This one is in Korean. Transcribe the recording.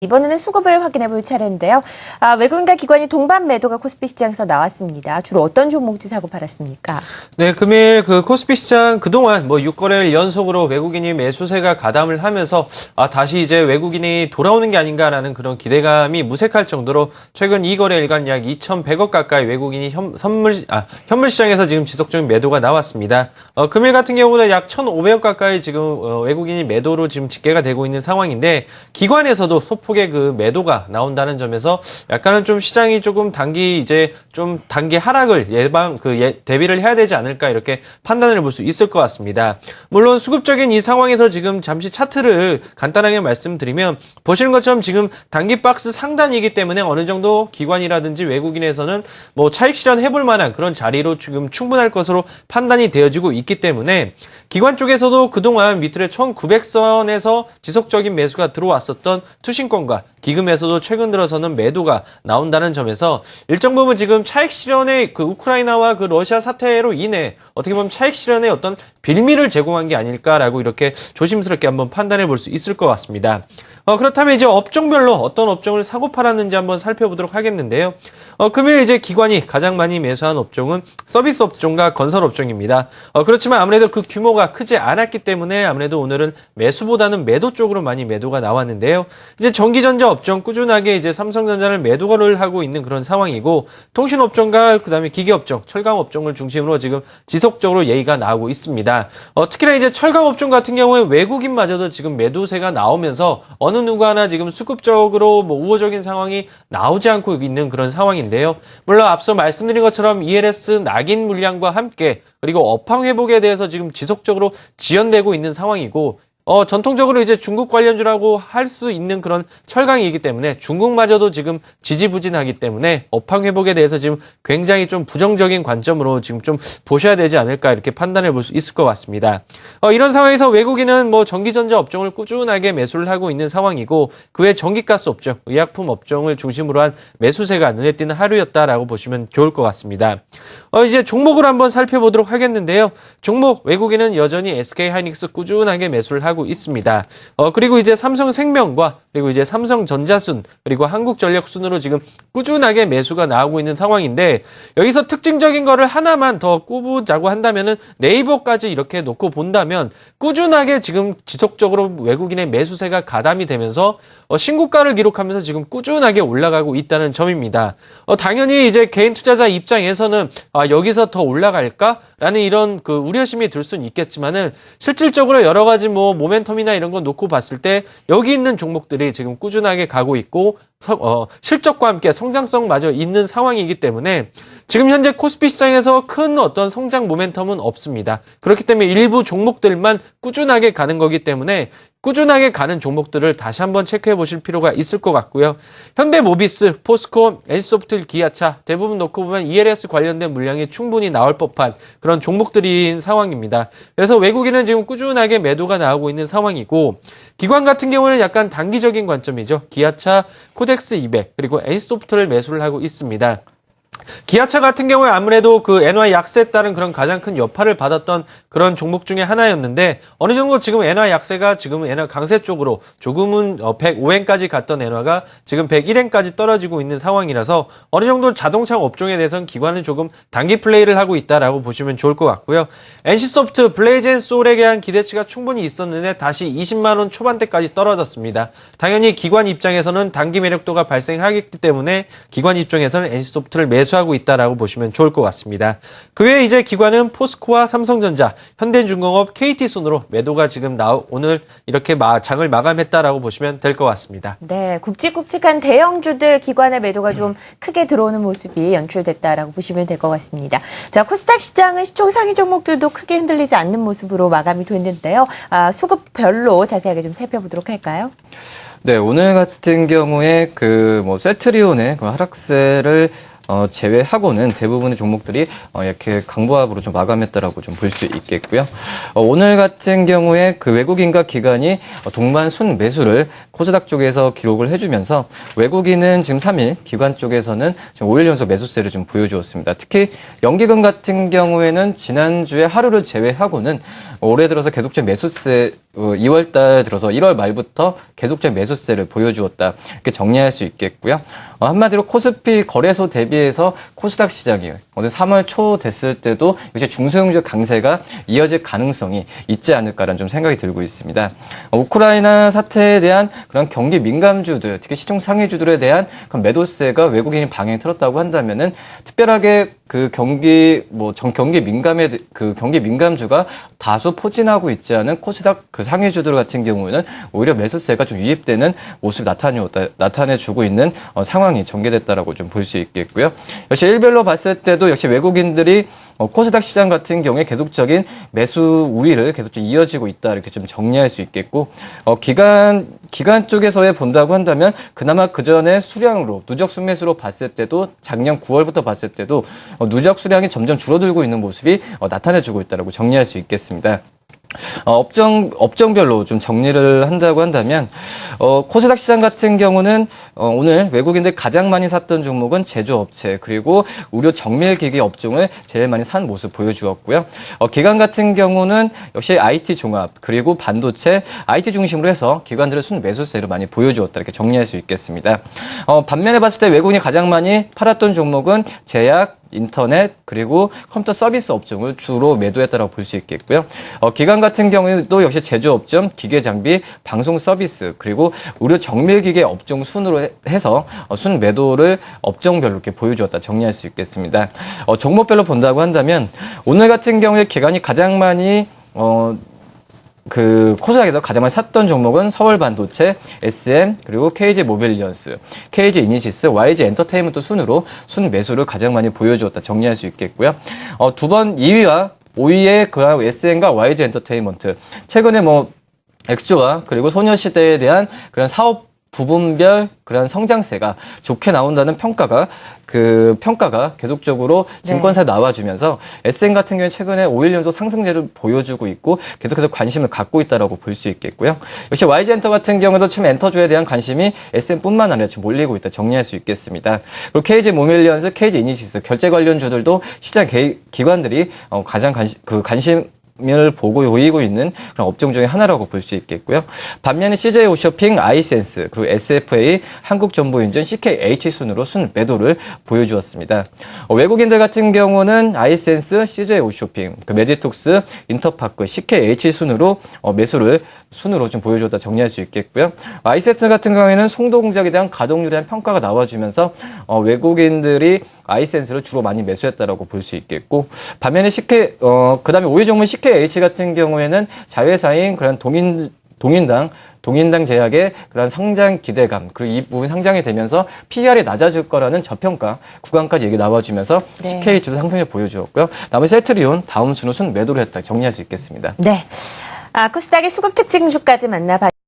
이번에는 수급을 확인해 볼 차례인데요. 외국인과 기관이 동반 매도가 코스피 시장에서 나왔습니다. 주로 어떤 종목지 사고 팔았습니까? 네, 금일 코스피 시장 그동안 6거래일 연속으로 외국인이 매수세가 가담을 하면서 다시 이제 외국인이 돌아오는 게 아닌가라는 그런 기대감이 무색할 정도로 최근 2거래일간 약 2,100억 가까이 외국인이 현물 시장에서 지금 지속적인 매도가 나왔습니다. 금일 같은 경우는 약 1,500억 가까이 지금 외국인이 매도로 지금 집계가 되고 있는 상황인데 기관에서도 소폭의 그 매도가 나온다는 점에서 약간은 좀 시장이 조금 단기 하락을 대비를 해야 되지 않을까 이렇게 판단을 볼 수 있을 것 같습니다. 물론 수급적인 이 상황에서 지금 잠시 차트를 간단하게 말씀드리면 보시는 것처럼 지금 단기 박스 상단이기 때문에 어느 정도 기관이라든지 외국인에서는 차익 실현해볼 만한 그런 자리로 지금 충분할 것으로 판단이 되어지고 있기 때문에 기관 쪽에서도 그동안 밑으로 1900선에서 지속적인 매수가 들어왔었던 투신권과 기금에서도 최근 들어서는 매도가 나온다는 점에서 일정 부분 지금 차익 실현의 그 우크라이나와 그 러시아 사태로 인해 어떻게 보면 차익 실현의 어떤 빌미를 제공한 게 아닐까라고 이렇게 조심스럽게 한번 판단해 볼 수 있을 것 같습니다. 그렇다면 이제 업종별로 어떤 업종을 사고 팔았는지 한번 살펴보도록 하겠는데요. 금일 이제 기관이 가장 많이 매수한 업종은 서비스 업종과 건설 업종입니다. 그렇지만 아무래도 그 규모가 크지 않았기 때문에 아무래도 오늘은 매수보다는 매도 쪽으로 많이 매도가 나왔는데요. 이제 전기전자 업종 꾸준하게 이제 삼성전자를 매도를 하고 있는 그런 상황이고 통신 업종과 그다음에 기계 업종, 철강 업종을 중심으로 지금 지속적으로 얘기가 나오고 있습니다. 특히나 이제 철강 업종 같은 경우에 외국인마저도 지금 매도세가 나오면서 어느 누구 하나 지금 수급적으로 우호적인 상황이 나오지 않고 있는 그런 상황인데요. 물론 앞서 말씀드린 것처럼 ELS 낙인 물량과 함께 그리고 업황 회복에 대해서 지금 지속적으로 지연되고 있는 상황이고 전통적으로 이제 중국 관련주라고 할 수 있는 그런 철강이기 때문에 중국마저도 지금 지지부진하기 때문에 업황 회복에 대해서 지금 굉장히 좀 부정적인 관점으로 지금 좀 보셔야 되지 않을까 이렇게 판단해 볼 수 있을 것 같습니다. 이런 상황에서 외국인은 전기전자 업종을 꾸준하게 매수를 하고 있는 상황이고 그 외 전기가스 업종, 의약품 업종을 중심으로 한 매수세가 눈에 띄는 하루였다라고 보시면 좋을 것 같습니다. 이제 종목을 한번 살펴보도록 하겠는데요. 종목 외국인은 여전히 SK하이닉스 꾸준하게 매수를 하고 있습니다. 그리고 이제 삼성생명과 그리고 이제 삼성전자순 그리고 한국전력순으로 지금 꾸준하게 매수가 나오고 있는 상황인데 여기서 특징적인 거를 하나만 더 꼽자고 한다면은 네이버까지 이렇게 놓고 본다면 꾸준하게 지금 지속적으로 외국인의 매수세가 가담이 되면서 신고가를 기록하면서 지금 꾸준하게 올라가고 있다는 점입니다. 당연히 이제 개인 투자자 입장에서는 여기서 더 올라갈까라는 이런 그 우려심이 들 수는 있겠지만은 실질적으로 여러 가지 모멘텀이나 이런 거 놓고 봤을 때 여기 있는 종목들이 지금 꾸준하게 가고 있고 실적과 함께 성장성마저 있는 상황이기 때문에 지금 현재 코스피 시장에서 큰 어떤 성장 모멘텀은 없습니다. 그렇기 때문에 일부 종목들만 꾸준하게 가는 거기 때문에 꾸준하게 가는 종목들을 다시 한번 체크해 보실 필요가 있을 것 같고요. 현대모비스, 포스코, NC소프트, 기아차 대부분 놓고 보면 ELS 관련된 물량이 충분히 나올 법한 그런 종목들인 상황입니다. 그래서 외국인은 지금 꾸준하게 매도가 나오고 있는 상황이고 기관 같은 경우는 약간 단기적인 관점이죠. 기아차, 코덱스 200 그리고 NC소프트를 매수를 하고 있습니다. 기아차 같은 경우에 아무래도 그 엔화 약세에 따른 그런 가장 큰 여파를 받았던 그런 종목 중에 하나였는데 어느 정도 지금 엔화 약세가 지금 엔화 강세 쪽으로 조금은 105엔까지 갔던 엔화가 지금 101엔까지 떨어지고 있는 상황이라서 어느 정도 자동차 업종에 대해서는 기관은 조금 단기 플레이를 하고 있다라고 보시면 좋을 것 같고요. NC소프트, 블레이즈앤소울에 대한 기대치가 충분히 있었는데 다시 20만 원 초반대까지 떨어졌습니다. 당연히 기관 입장에서는 단기 매력도가 발생하기 때문에 기관 입장에서는 NC소프트를 매수하고 있다라고 보시면 좋을 것 같습니다. 그 외에 이제 기관은 포스코와 삼성전자, 현대중공업, KT순으로 매도가 지금 오늘 이렇게 장을 마감했다라고 보시면 될 것 같습니다. 네, 굵직굵직한 대형주들 기관의 매도가 좀 크게 들어오는 모습이 연출됐다라고 보시면 될 것 같습니다. 자, 코스닥 시장은 시총 상위 종목들도 크게 흔들리지 않는 모습으로 마감이 됐는데요. 수급별로 자세하게 좀 살펴보도록 할까요? 네, 오늘 같은 경우에 셀트리온의 그 하락세를 제외하고는 대부분의 종목들이 이렇게 강보합으로 좀 마감했다라고 좀 볼 수 있겠고요. 오늘 같은 경우에 그 외국인과 기관이 동반 순 매수를 코스닥 쪽에서 기록을 해주면서 외국인은 지금 3일, 기관 쪽에서는 지금 5일 연속 매수세를 좀 보여주었습니다. 특히 연기금 같은 경우에는 지난주에 하루를 제외하고는 올해 들어서 계속적 매수세 2월 달 들어서 1월 말부터 계속적 매수세를 보여주었다. 이렇게 정리할 수 있겠고요. 한마디로 코스피 거래소 대비해서 코스닥 시장이 오늘 3월 초 됐을 때도 역시 중소형주 강세가 이어질 가능성이 있지 않을까라는 좀 생각이 들고 있습니다. 우크라이나 사태에 대한 그런 경기 민감주들, 특히 시총 상위주들에 대한 그런 매도세가 외국인이 방향에 틀었다고 한다면은 특별하게 그 경기 민감주가 다소 포진하고 있지 않은 코스닥 그 상위주들 같은 경우에는 오히려 매수세가 좀 유입되는 모습이 나타내주고 있는 상황이 전개됐다라고 좀 볼 수 있겠고요. 역시 일별로 봤을 때도 역시 외국인들이 코스닥 시장 같은 경우에 계속적인 매수 우위를 계속 좀 이어지고 있다 이렇게 좀 정리할 수 있겠고 기관 쪽에서의 본다고 한다면 그나마 그 전에 수량으로 누적 순매수로 봤을 때도 작년 9월부터 봤을 때도 누적 수량이 점점 줄어들고 있는 모습이 나타내주고 있다라고 정리할 수 있겠습니다. 업종별로 좀 정리를 한다고 한다면, 코스닥 시장 같은 경우는, 오늘 외국인들 가장 많이 샀던 종목은 제조업체, 그리고 의료 정밀기기 업종을 제일 많이 산 모습 보여주었고요. 기관 같은 경우는 역시 IT 종합, 그리고 반도체, IT 중심으로 해서 기관들의 순 매수세를 많이 보여주었다. 이렇게 정리할 수 있겠습니다. 반면에 봤을 때 외국인이 가장 많이 팔았던 종목은 제약, 인터넷 그리고 컴퓨터 서비스 업종을 주로 매도했다고 볼 수 있겠고요. 기관 같은 경우에도 역시 제조업종, 기계장비, 방송 서비스 그리고 의료 정밀기계 업종 순으로 해서 순 매도를 업종별로 이렇게 보여주었다 정리할 수 있겠습니다. 종목별로 본다고 한다면 오늘 같은 경우에 기관이 가장 많이 코스닥에서 가장 많이 샀던 종목은 서울반도체, SM, 그리고 KG 모빌리언스, KG 이니시스, YG 엔터테인먼트 순으로 순 매수를 가장 많이 보여주었다 정리할 수 있겠고요. 두 번 2위와 5위의 그 SM과 YG 엔터테인먼트. 최근에 엑소와 그리고 소녀시대에 대한 그런 사업 부분별 그런 성장세가 좋게 나온다는 평가가 계속적으로 증권사에 나와주면서 SM 같은 경우에 최근에 5일 연속 상승세를 보여주고 있고 계속해서 관심을 갖고 있다라고 볼 수 있겠고요. 역시 YG 엔터 같은 경우도 지금 엔터주에 대한 관심이 SM뿐만 아니라 지금 몰리고 있다 정리할 수 있겠습니다. 그리고 KG 모빌리언스, KG 이니시스 결제 관련주들도 시장 기관들이 가장 관심을 보이고 있는 그런 업종 중에 하나라고 볼 수 있겠고요. 반면에 CJ 오쇼핑, 아이센스, 그리고 SFA, 한국정보인증, CKH 순으로 순 매도를 보여주었습니다. 외국인들 같은 경우는 아이센스, CJ 오쇼핑, 메디톡스, 인터파크, CKH 순으로 매수를 순으로 좀 보여줬다 정리할 수 있겠고요. 아이센스 같은 경우에는 송도공작에 대한 가동률에 대한 평가가 나와주면서 외국인들이 아이센스를 주로 많이 매수했다라고 볼 수 있겠고, 반면에 그다음에 5위 종목 CKH 같은 경우에는 자회사인 그런 동인당 제약의 그런 성장 기대감, 그리고 이 부분이 상장이 되면서 PER이 낮아질 거라는 저평가 구간까지 얘기 나와주면서 CKH도 상승을 보여주었고요. 나머지 셀트리온 다음 순으로 순 매도를 했다 정리할 수 있겠습니다. 네. 코스닥의 수급 특징주까지 만나봤습니다.